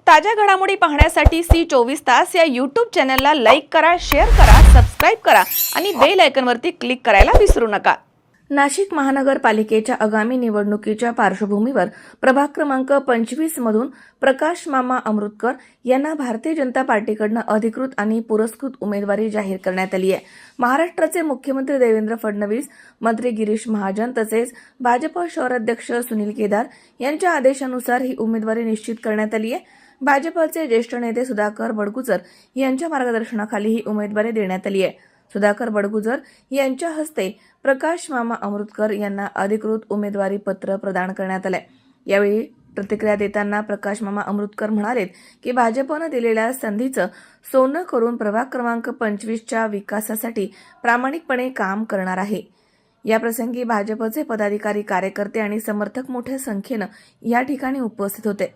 ताज्या घडामोडी पाहण्यासाठी सी24 तास या यूट्यूब चॅनलला लाईक करा, शेअर करा, सबस्क्राईब करा आणि बेल आयकॉनवरती क्लिक करायला विसरू नका। नाशिक महानगरपालिकेच्या आगामी निवडणुकीच्या पार्श्वभूमीवर प्रभाग क्रमांक 25 मधून प्रकाश मामा अमृतकर यांना भारतीय जनता पार्टीकडून अधिकृत आणि पुरस्कृत उमेदवारी जाहीर करण्यात आली आहे। महाराष्ट्राचे मुख्यमंत्री देवेंद्र फडणवीस, मंत्री गिरीश महाजन तसेच भाजप शहराध्यक्ष सुनील केदार यांच्या आदेशानुसार ही उमेदवारी निश्चित करण्यात आली आहे। भाजपचे ज्येष्ठ नेते सुधाकर बडगुजर यांच्या मार्गदर्शनाखाली ही उमेदवारी देण्यात आली आहे। सुधाकर बडगुजर यांच्या हस्ते प्रकाश मामा अमृतकर यांना अधिकृत उमेदवारी पत्र प्रदान करण्यात आले। यावेळी प्रतिक्रिया देताना प्रकाश मामा अमृतकर म्हणाले की भाजपने दिलेल्या संधीचं सोनं करून प्रभाग क्रमांक 25च्या विकासासाठी प्रामाणिकपणे काम करणार आहे। याप्रसंगी भाजपचे पदाधिकारी, कार्यकर्ते आणि समर्थक मोठ्या संख्येने या ठिकाणी उपस्थित होते।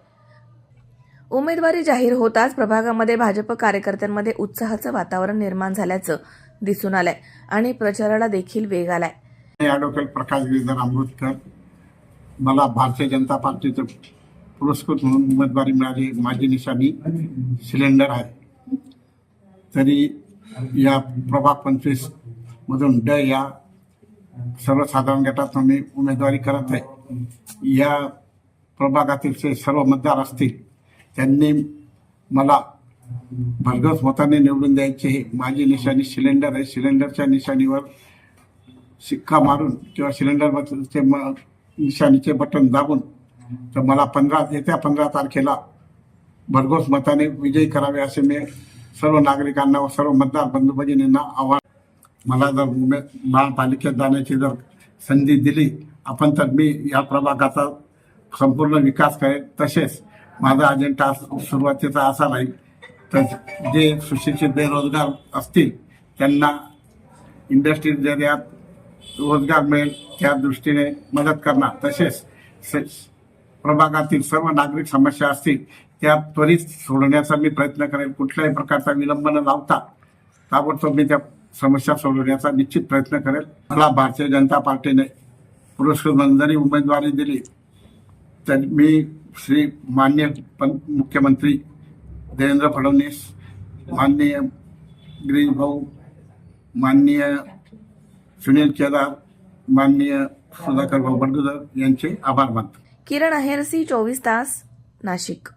उमेदवारी जाहीर होताच प्रभागामध्ये भाजप कार्यकर्त्यांमध्ये उत्साहाचं वातावरण निर्माण झाल्याचं दिसून आलंय आणि प्रचाराला देखील वेग आलाय। ॲडव्होकेट प्रकाश गिरीधर अमृतकर, मला भारतीय जनता पार्टीचे पुरस्कृत म्हणून उमेदवारी मिळाली। माझी निशाणी सिलेंडर आहे। तरी या प्रभाग 25 मधून ड या सर्वसाधारण गटात मी उमेदवारी करत आहे। या प्रभागातील जे सर्व मतदार असतील त्यांनी मला भरघोस मताने निवडून द्यायचे आहे। माझी निशाणी सिलेंडर आहे। सिलेंडरच्या निशाणीवर शिक्का मारून किंवा सिलेंडरचे निशाणीचे बटन दाबून तर मला येत्या 15 तारखेला भरघोस मताने विजयी करावे असे मी सर्व नागरिकांना व सर्व मतदार बंधू भगिनींना आवाहन। मला जर महापालिकेत जाण्याची जर संधी दिली आपण तर मी या प्रभागाचा संपूर्ण विकास करेन। तसेच माझा अजेंडा सुरुवातीचा असा राहील तर जे सुशिक्षित बेरोजगार असतील त्यांना इंडस्ट्रीज एरियात रोजगार मिळेल त्या दृष्टीने मदत करणार। तसेच प्रभागातील सर्व नागरिक समस्या असतील त्या त्वरित सोडवण्याचा मी प्रयत्न करेन। कुठल्याही प्रकारचा विलंब न लावता ताबडतोब मी त्या समस्या सोडवण्याचा निश्चित प्रयत्न करेल। मला भारतीय जनता पार्टीने पुरस्कृत मंजूरी उमेदवारी दिली तर मी श्री माननीय मुख्यमंत्री देवेंद्र फडणवीस, माननीय गिरीश भाऊ, माननीय सुनील केदार, माननीय सुधाकर भाऊ बडगुजर यांचे आभार मानतो। किरण आहेर, सी24 तास, नाशिक।